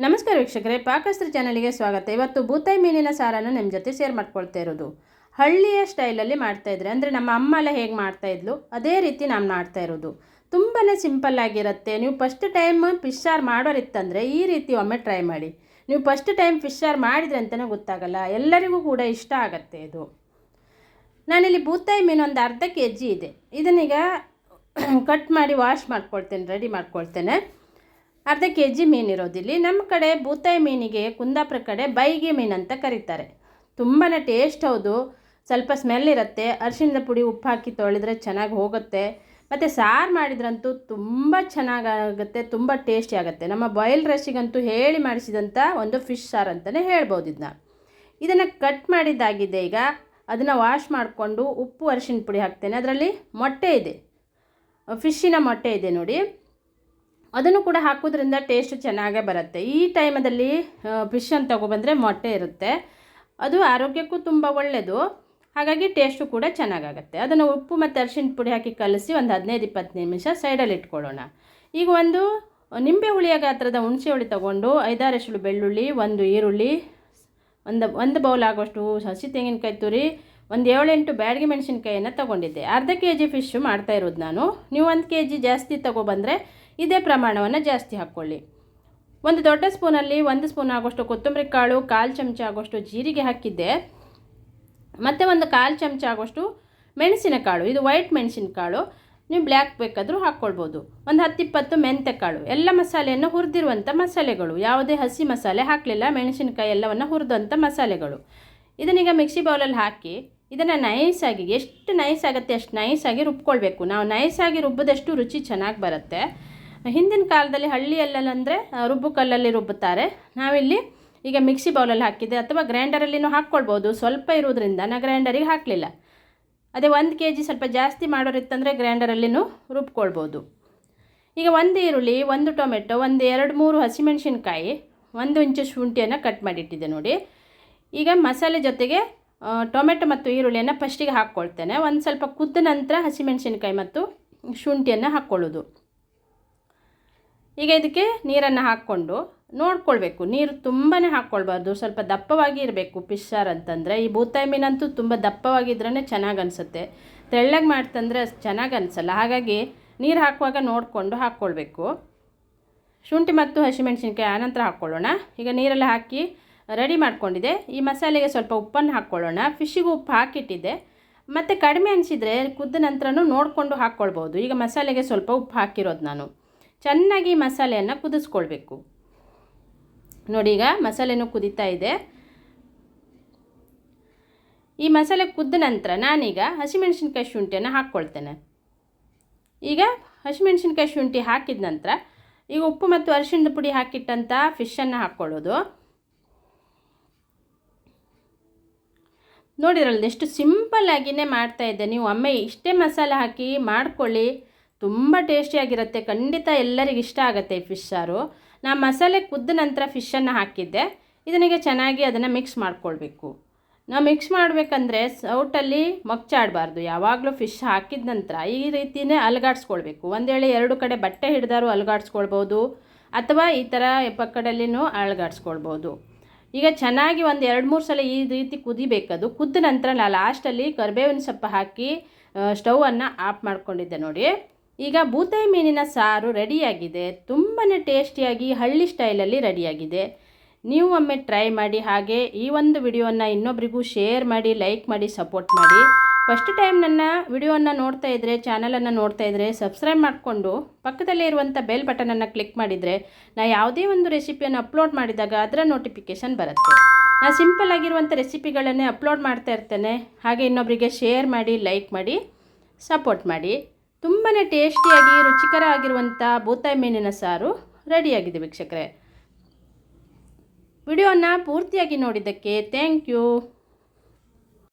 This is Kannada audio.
ನಮಸ್ಕಾರ ವೀಕ್ಷಕರೇ, ಪಾಕಸ್ತ್ರ ಚಾನಲ್ಗೆ ಸ್ವಾಗತ. ಇವತ್ತು ಬೂತಾಯಿ ಮೀನಿನ ಸಾರನ್ನು ನಿಮ್ಮ ಜೊತೆ ಶೇರ್ ಮಾಡ್ಕೊಳ್ತಾ ಇರೋದು. ಹಳ್ಳಿಯ ಸ್ಟೈಲಲ್ಲಿ ಮಾಡ್ತಾಯಿದ್ರೆ, ಅಂದರೆ ನಮ್ಮ ಅಮ್ಮ ಎಲ್ಲ ಹೇಗೆ ಮಾಡ್ತಾಯಿದ್ಲು ಅದೇ ರೀತಿ ನಾನು ಮಾಡ್ತಾ ಇರೋದು. ತುಂಬಾ ಸಿಂಪಲ್ ಆಗಿರುತ್ತೆ. ನೀವು ಫಸ್ಟ್ ಟೈಮ್ ಫಿಶ್ ಸಾರು ಮಾಡೋರಿತ್ತಂದರೆ ಈ ರೀತಿ ಒಮ್ಮೆ ಟ್ರೈ ಮಾಡಿ. ನೀವು ಫಸ್ಟ್ ಟೈಮ್ ಫಿಶ್ ಸಾರು ಮಾಡಿದ್ರೆ ಅಂತಲೇ ಗೊತ್ತಾಗಲ್ಲ, ಎಲ್ಲರಿಗೂ ಕೂಡ ಇಷ್ಟ ಆಗುತ್ತೆ ಇದು. ನಾನಿಲ್ಲಿ ಬೂತಾಯಿ ಮೀನು ಒಂದು ಅರ್ಧ kg ಇದೆ. ಇದನ್ನೀಗ ಕಟ್ ಮಾಡಿ ವಾಶ್ ಮಾಡ್ಕೊಳ್ತೇನೆ, ರೆಡಿ ಮಾಡ್ಕೊಳ್ತೇನೆ. ಅರ್ಧ kg ಮೀನಿರೋದಿಲ್ಲಿ. ನಮ್ಮ ಕಡೆ ಬೂತಾಯಿ ಮೀನಿಗೆ ಕುಂದಾಪುರ ಕಡೆ ಬೈಗೆ ಮೀನು ಅಂತ ಕರೀತಾರೆ. ತುಂಬಾ ಟೇಸ್ಟ್, ಹೌದು, ಸ್ವಲ್ಪ ಸ್ಮೆಲ್ ಇರುತ್ತೆ. ಅರಿಶಿಣದ ಪುಡಿ ಉಪ್ಪು ಹಾಕಿ ತೊಳೆದ್ರೆ ಚೆನ್ನಾಗಿ ಹೋಗುತ್ತೆ. ಮತ್ತು ಸಾರು ಮಾಡಿದ್ರಂತೂ ತುಂಬ ಚೆನ್ನಾಗಾಗುತ್ತೆ, ತುಂಬ ಟೇಸ್ಟಿ ಆಗುತ್ತೆ. ನಮ್ಮ ಬಾಯ್ಲ್ ರೈಸಿಗಂತೂ ಹೇಳಿ ಮಾಡಿಸಿದಂಥ ಒಂದು ಫಿಶ್ ಸಾರು ಅಂತಲೇ ಹೇಳ್ಬೋದು. ಇದನ್ನು ಕಟ್ ಮಾಡಿದ್ದಾಗಿದೆ. ಈಗ ಅದನ್ನು ವಾಶ್ ಮಾಡಿಕೊಂಡು ಉಪ್ಪು ಅರಿಶಿಣ ಪುಡಿ ಹಾಕ್ತೇನೆ. ಅದರಲ್ಲಿ ಮೊಟ್ಟೆ ಇದೆ, ಫಿಶ್ಶಿನ ಮೊಟ್ಟೆ ಇದೆ ನೋಡಿ, ಅದನ್ನು ಕೂಡ ಹಾಕೋದ್ರಿಂದ ಟೇಸ್ಟ್ ಚೆನ್ನಾಗೇ ಬರುತ್ತೆ. ಈ ಟೈಮಲ್ಲಿ ಫಿಶನ್ನು ತೊಗೊಬಂದರೆ ಮೊಟ್ಟೆ ಇರುತ್ತೆ, ಅದು ಆರೋಗ್ಯಕ್ಕೂ ತುಂಬ ಒಳ್ಳೆಯದು, ಹಾಗಾಗಿ ಟೇಸ್ಟು ಕೂಡ ಚೆನ್ನಾಗಾಗುತ್ತೆ. ಅದನ್ನು ಉಪ್ಪು ಮತ್ತು ಅರಿಶಿಣ ಪುಡಿ ಹಾಕಿ ಕಲಸಿ ಒಂದು 15-20 ನಿಮಿಷ ಸೈಡಲ್ಲಿ ಇಟ್ಕೊಳ್ಳೋಣ. ಈಗ ಒಂದು ನಿಂಬೆ ಹುಳಿಯ ಗಾತ್ರದ ಹುಣಸೆ ಹುಳಿ ತೊಗೊಂಡು 5-6 ಎಸಳು ಬೆಳ್ಳುಳ್ಳಿ, ಒಂದು ಈರುಳ್ಳಿ, ಒಂದು ಬೌಲ್ ಆಗೋಷ್ಟು ಹಸಿ ತೆಂಗಿನಕಾಯಿ ತುರಿ, ಒಂದು 7-8 ಬ್ಯಾಡಗಿ ಮೆಣಸಿನ್ಕಾಯಿಯನ್ನು ತೊಗೊಂಡಿದ್ದೆ. ಅರ್ಧ kg ಫಿಶ್ಶು ಮಾಡ್ತಾ ಇರೋದು ನಾನು. ನೀವು 1 kg ಜಾಸ್ತಿ ತೊಗೊಬಂದರೆ ಇದೇ ಪ್ರಮಾಣವನ್ನು ಜಾಸ್ತಿ ಹಾಕ್ಕೊಳ್ಳಿ. ಒಂದು ದೊಡ್ಡ ಸ್ಪೂನಲ್ಲಿ 1 ಸ್ಪೂನ್ ಆಗೋಷ್ಟು ಕೊತ್ತಂಬರಿ ಕಾಳು, 1/4 ಚಮಚ ಆಗೋಷ್ಟು ಜೀರಿಗೆ ಹಾಕಿದ್ದೆ, ಮತ್ತು ಒಂದು 1/4 ಚಮಚ ಆಗೋಷ್ಟು ಮೆಣಸಿನಕಾಳು. ಇದು ವೈಟ್ ಮೆಣಸಿನಕಾಳು, ನೀವು ಬ್ಲ್ಯಾಕ್ ಬೇಕಾದರೂ ಹಾಕ್ಕೊಳ್ಬೋದು. ಒಂದು 10-20 ಮೆಂತೆಕಾಳು. ಎಲ್ಲ ಮಸಾಲೆಯನ್ನು ಹುರಿದಿರುವಂಥ ಮಸಾಲೆಗಳು, ಯಾವುದೇ ಹಸಿ ಮಸಾಲೆ ಹಾಕಲಿಲ್ಲ, ಮೆಣಸಿನಕಾಯಿ ಎಲ್ಲವನ್ನು ಹುರಿದಂಥ ಮಸಾಲೆಗಳು. ಇದನ್ನೀಗ ಮಿಕ್ಸಿ ಬೌಲಲ್ಲಿ ಹಾಕಿ ಇದನ್ನು ನೈಸಾಗಿ, ಎಷ್ಟು ನೈಸ್ ಆಗುತ್ತೆ ಅಷ್ಟು ನೈಸಾಗಿ ರುಬ್ಕೊಳ್ಬೇಕು. ನಾವು ನೈಸಾಗಿ ರುಬ್ಬಿದಷ್ಟು ರುಚಿ ಚೆನ್ನಾಗಿ ಬರುತ್ತೆ. ಹಿಂದಿನ ಕಾಲದಲ್ಲಿ ಹಳ್ಳಿಯಲ್ಲಂದರೆ ರುಬ್ಬು ಕಲ್ಲಲ್ಲಿ ರುಬ್ಬುತ್ತಾರೆ. ನಾವಿಲ್ಲಿ ಈಗ ಮಿಕ್ಸಿ ಬೌಲಲ್ಲಿ ಹಾಕಿದೆ, ಅಥವಾ ಗ್ರೈಂಡರಲ್ಲಿನೂ ಹಾಕ್ಕೊಳ್ಬೋದು. ಸ್ವಲ್ಪ ಇರೋದ್ರಿಂದ ನಾನು ಗ್ರೈಂಡರಿಗೆ ಹಾಕಲಿಲ್ಲ. ಅದೇ 1 kg ಸ್ವಲ್ಪ ಜಾಸ್ತಿ ಮಾಡೋರಿತ್ತಂದರೆ ಗ್ರೈಂಡರಲ್ಲಿನೂ ರುಬ್ಕೊಳ್ಬೋದು. ಈಗ 1 ಈರುಳ್ಳಿ, 1 ಟೊಮೆಟೊ, ಒಂದು 2-3 ಹಸಿಮೆಣಸಿನ್ಕಾಯಿ, 1 ಇಂಚು ಶುಂಠಿಯನ್ನು ಕಟ್ ಮಾಡಿಟ್ಟಿದ್ದೆ ನೋಡಿ. ಈಗ ಮಸಾಲೆ ಜೊತೆಗೆ ಟೊಮೆಟೊ ಮತ್ತು ಈರುಳ್ಳಿಯನ್ನು ಫಸ್ಟಿಗೆ ಹಾಕ್ಕೊಳ್ತೇನೆ. ಒಂದು ಸ್ವಲ್ಪ ಕುದ್ದ ನಂತರ ಹಸಿಮೆಣಸಿನ್ಕಾಯಿ ಮತ್ತು ಶುಂಠಿಯನ್ನು ಹಾಕ್ಕೊಳ್ಳೋದು. ಈಗ ಇದಕ್ಕೆ ನೀರನ್ನು ಹಾಕ್ಕೊಂಡು ನೋಡ್ಕೊಳ್ಬೇಕು. ನೀರು ತುಂಬಾ ಹಾಕ್ಕೊಳ್ಬಾರ್ದು, ಸ್ವಲ್ಪ ದಪ್ಪವಾಗಿ ಇರಬೇಕು. ಫಿಶ್ ಸಾರು ಅಂತಂದರೆ, ಈ ಬೂತಾಯಿ ಮೀನಂತೂ ತುಂಬ ದಪ್ಪವಾಗಿದ್ರೇ ಚೆನ್ನಾಗಿ ಅನಿಸುತ್ತೆ, ತೆಳ್ಳಗೆ ಮಾಡ್ತಂದರೆ ಚೆನ್ನಾಗಿ ಅನಿಸಲ್ಲ. ಹಾಗಾಗಿ ನೀರು ಹಾಕುವಾಗ ನೋಡಿಕೊಂಡು ಹಾಕ್ಕೊಳ್ಬೇಕು. ಶುಂಠಿ ಮತ್ತು ಹಸಿಮೆಣಸಿನ್ಕಾಯಿ ಆನಂತರ ಹಾಕ್ಕೊಳ್ಳೋಣ. ಈಗ ನೀರಲ್ಲಿ ಹಾಕಿ ರೆಡಿ ಮಾಡ್ಕೊಂಡಿದ್ದೆ. ಈ ಮಸಾಲೆಗೆ ಸ್ವಲ್ಪ ಉಪ್ಪನ್ನು ಹಾಕ್ಕೊಳ್ಳೋಣ. ಫಿಶ್ಶಿಗೂ ಉಪ್ಪು ಹಾಕಿಟ್ಟಿದ್ದೆ, ಮತ್ತು ಕಡಿಮೆ ಅನಿಸಿದರೆ ಕುದ್ದ ನಂತರನೂ ನೋಡಿಕೊಂಡು ಹಾಕ್ಕೊಳ್ಬೋದು. ಈಗ ಮಸಾಲೆಗೆ ಸ್ವಲ್ಪ ಉಪ್ಪು ಹಾಕಿರೋದು ನಾನು. ಚೆನ್ನಾಗಿ ಮಸಾಲೆಯನ್ನು ಕುದಿಸ್ಕೊಳ್ಬೇಕು ನೋಡಿ. ಈಗ ಮಸಾಲೆನೂ ಕುದೀತಾ ಇದೆ. ಈ ಮಸಾಲೆ ಕುದ್ದ ನಂತರ ನಾನೀಗ ಹಸಿಮೆಣಸಿನ್ಕಾಯಿ ಶುಂಠಿಯನ್ನು ಹಾಕ್ಕೊಳ್ತೇನೆ. ಈಗ ಹಸಿಮೆಣಸಿನ್ಕಾಯಿ ಶುಂಠಿ ಹಾಕಿದ ನಂತರ ಈಗ ಉಪ್ಪು ಮತ್ತು ಅರಿಶಿಣದ ಪುಡಿ ಹಾಕಿಟ್ಟಂಥ ಫಿಶನ್ನು ಹಾಕ್ಕೊಳ್ಳೋದು. ನೋಡಿರಲ್ಲ ಎಷ್ಟು ಸಿಂಪಲ್ಲಾಗಿಯೇ ಮಾಡ್ತಾಯಿದ್ದೆ. ನೀವು ಒಮ್ಮೆ ಇಷ್ಟೇ ಮಸಾಲೆ ಹಾಕಿ ಮಾಡ್ಕೊಳ್ಳಿ, ತುಂಬ ಟೇಸ್ಟಿಯಾಗಿರುತ್ತೆ. ಖಂಡಿತ ಎಲ್ಲರಿಗೂ ಇಷ್ಟ ಆಗುತ್ತೆ ಈ ಫಿಶ್ ಸಾರು. ನಾನು ಮಸಾಲೆ ಕುದ್ದ ನಂತರ ಫಿಶನ್ನು ಹಾಕಿದ್ದೆ. ಇದನ್ನೀಗ ಚೆನ್ನಾಗಿ ಅದನ್ನು ಮಿಕ್ಸ್ ಮಾಡ್ಕೊಳ್ಬೇಕು. ನಾವು ಮಿಕ್ಸ್ ಮಾಡಬೇಕಂದ್ರೆ ಸೌಟಲ್ಲಿ ಮಗ್ಚಾಡಬಾರ್ದು. ಯಾವಾಗಲೂ ಫಿಶ್ ಹಾಕಿದ ನಂತರ ಈ ರೀತಿಯೇ ಅಲುಗಾಡಿಸ್ಕೊಳ್ಬೇಕು. ಒಂದು ವೇಳೆ 2 ಕಡೆ ಬಟ್ಟೆ ಹಿಡಿದಾರು ಅಲುಗಾಡಿಸ್ಕೊಳ್ಬೋದು, ಅಥವಾ ಈ ಥರ ಪಕ್ಕದಲ್ಲಿನೂ ಅಲುಗಾಡಿಸ್ಕೊಳ್ಬೋದು. ಈಗ ಚೆನ್ನಾಗಿ ಒಂದು 2-3 ಸಲ ಈ ರೀತಿ ಕುದಿಬೇಕದು. ಕುದ್ದ ನಂತರ ನಾನು ಲಾಸ್ಟಲ್ಲಿ ಕರಿಬೇವಿನ ಸೊಪ್ಪು ಹಾಕಿ ಸ್ಟವನ್ನು ಆಫ್ ಮಾಡ್ಕೊಂಡಿದ್ದೆ ನೋಡಿ. ಈಗ ಬೂತಾಯಿ ಮೀನಿನ ಸಾರು ರೆಡಿಯಾಗಿದೆ. ತುಂಬಾ ಟೇಸ್ಟಿಯಾಗಿ ಹಳ್ಳಿ ಸ್ಟೈಲಲ್ಲಿ ರೆಡಿಯಾಗಿದೆ. ನೀವು ಒಮ್ಮೆ ಟ್ರೈ ಮಾಡಿ. ಹಾಗೆ ಈ ಒಂದು ವಿಡಿಯೋವನ್ನು ಇನ್ನೊಬ್ಬರಿಗೂ ಶೇರ್ ಮಾಡಿ, ಲೈಕ್ ಮಾಡಿ, ಸಪೋರ್ಟ್ ಮಾಡಿ. ಫಸ್ಟ್ ಟೈಮ್ ನನ್ನ ವಿಡಿಯೋವನ್ನು ನೋಡ್ತಾ ಇದ್ದರೆ, ಚಾನಲನ್ನು ನೋಡ್ತಾ ಇದ್ದರೆ ಸಬ್ಸ್ಕ್ರೈಬ್ ಮಾಡಿಕೊಂಡು ಪಕ್ಕದಲ್ಲೇ ಇರುವಂಥ ಬೆಲ್ ಬಟನನ್ನು ಕ್ಲಿಕ್ ಮಾಡಿದರೆ ನಾನು ಯಾವುದೇ ಒಂದು ರೆಸಿಪಿಯನ್ನು ಅಪ್ಲೋಡ್ ಮಾಡಿದಾಗ ಅದರ ನೋಟಿಫಿಕೇಷನ್ ಬರುತ್ತೆ. ನಾನು ಸಿಂಪಲ್ ಆಗಿರುವಂಥ ರೆಸಿಪಿಗಳನ್ನೇ ಅಪ್ಲೋಡ್ ಮಾಡ್ತಾ ಇರ್ತೇನೆ. ಹಾಗೆ ಇನ್ನೊಬ್ಬರಿಗೆ ಶೇರ್ ಮಾಡಿ, ಲೈಕ್ ಮಾಡಿ, ಸಪೋರ್ಟ್ ಮಾಡಿ. ತುಂಬಾ ಟೇಸ್ಟಿಯಾಗಿ ರುಚಿಕರ ಆಗಿರುವಂಥ ಬೂತಾಯಿ ಮೀನಿನ ಸಾರು ರೆಡಿಯಾಗಿದೆ ವೀಕ್ಷಕರೇ. ವಿಡಿಯೋನ ಪೂರ್ತಿಯಾಗಿ ನೋಡಿದ್ದಕ್ಕೆ ಥ್ಯಾಂಕ್ ಯು.